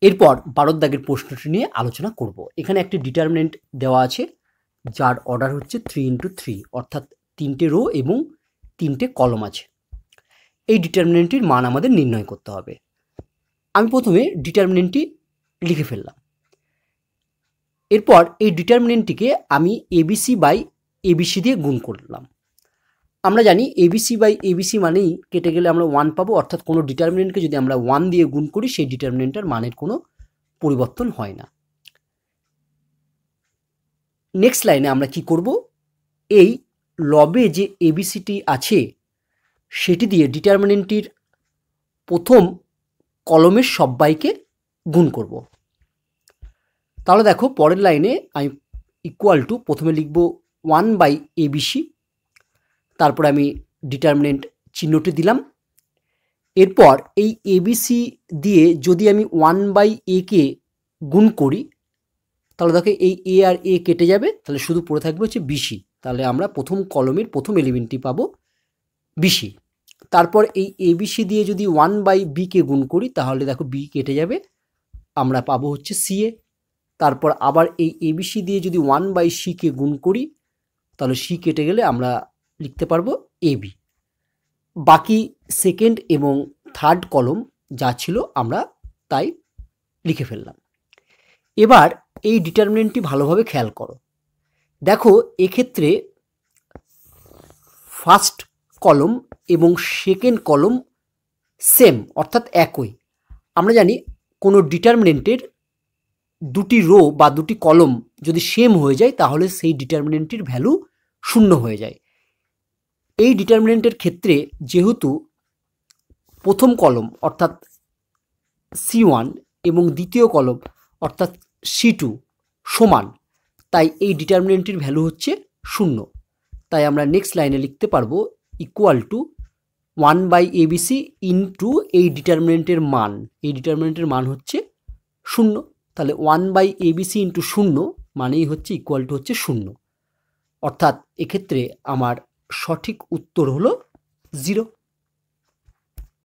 এরপর 12 দাগের প্রশ্নটি নিয়ে আলোচনা করব। এখানে একটি ডিটারমিনেন্ট দেওয়া আছে যার অর্ডার হচ্ছে 3 × 3, অর্থাৎ 3টে রো এবং 3টে কলম আছে। এই ডিটারমিনেন্টটির মান আমাদের নির্ণয় করতে হবে। আমি প্রথমে ডিটারমিনেন্টটি লিখে ফেললাম। এরপর এই ডিটারমিনেন্টটিকে আমি এবিসি বাই এবিসি দিয়ে গুণ করলাম। আমরা জানি এবিসি বাই এবিসি মানেই কেটে গেলে আমরা 1 পাবো, অর্থাৎ কোনো ডিটারমিনেন্টকে যদি আমরা 1 দিয়ে গুণ করি সেই ডিটারমিনেন্টের মানের কোনো পরিবর্তন হয় না। নেক্সট লাইনে আমরা কি করব, এই লবে যে এবিসিটি আছে সেটি দিয়ে ডিটারমিনেন্টটির প্রথম কলমের সবাইকে গুণ করব। তাহলে দেখো পরের লাইনে আমি ইকুয়াল টু প্রথমে লিখব 1/ABC, তারপর আমি ডিটারমিনেন্ট চিহ্নটি দিলাম। এরপর এই এবিসি দিয়ে যদি আমি 1/A কে গুণ করি তাহলে দেখো এই এ আর এ কেটে যাবে, তাহলে শুধু পড়ে থাকবে হচ্ছে বিসি। তাহলে আমরা প্রথম কলমের প্রথম এলিমেন্টটি পাবো বিসি। তারপর এই এবিসি দিয়ে যদি 1/B কে গুণ করি তাহলে দেখো বি কেটে যাবে, আমরা পাবো হচ্ছে সিএ। তারপর আবার এই এবিসি দিয়ে যদি 1/C কে গুণ করি তাহলে সি কেটে গেলে আমরা লিখতে পারবো এবি। বাকি সেকেন্ড এবং থার্ড কলম যা ছিল আমরা তাই লিখে ফেললাম। এবার এই ডিটারমিনেন্টটি ভালোভাবে খেয়াল করো। দেখো এক্ষেত্রে ফার্স্ট কলম এবং সেকেন্ড কলম সেম, অর্থাৎ একই। আমরা জানি কোনো ডিটারমিনেন্টের দুটি রো বা দুটি কলম যদি সেম হয়ে যায় তাহলে সেই ডিটারমিনেন্টটির ভ্যালু 0 হয়ে যায়। এই ডিটারমিনেন্টের ক্ষেত্রে যেহেতু প্রথম কলম অর্থাৎ C1 এবং দ্বিতীয় কলম অর্থাৎ C2 সমান, তাই এই ডিটারমিনেন্টটির ভ্যালু হচ্ছে 0। তাই আমরা নেক্সট লাইনে লিখতে পারবো ইকুয়াল টু 1/ABC ইন্টু এই ডিটারমিনেন্টের মান। এই ডিটারমিনেন্টের মান হচ্ছে 0, তাহলে 1/ABC ইন্টু 0 মানেই হচ্ছে ইকুয়াল টু হচ্ছে 0, অর্থাৎ এক্ষেত্রে আমার সঠিক উত্তর হলো 0।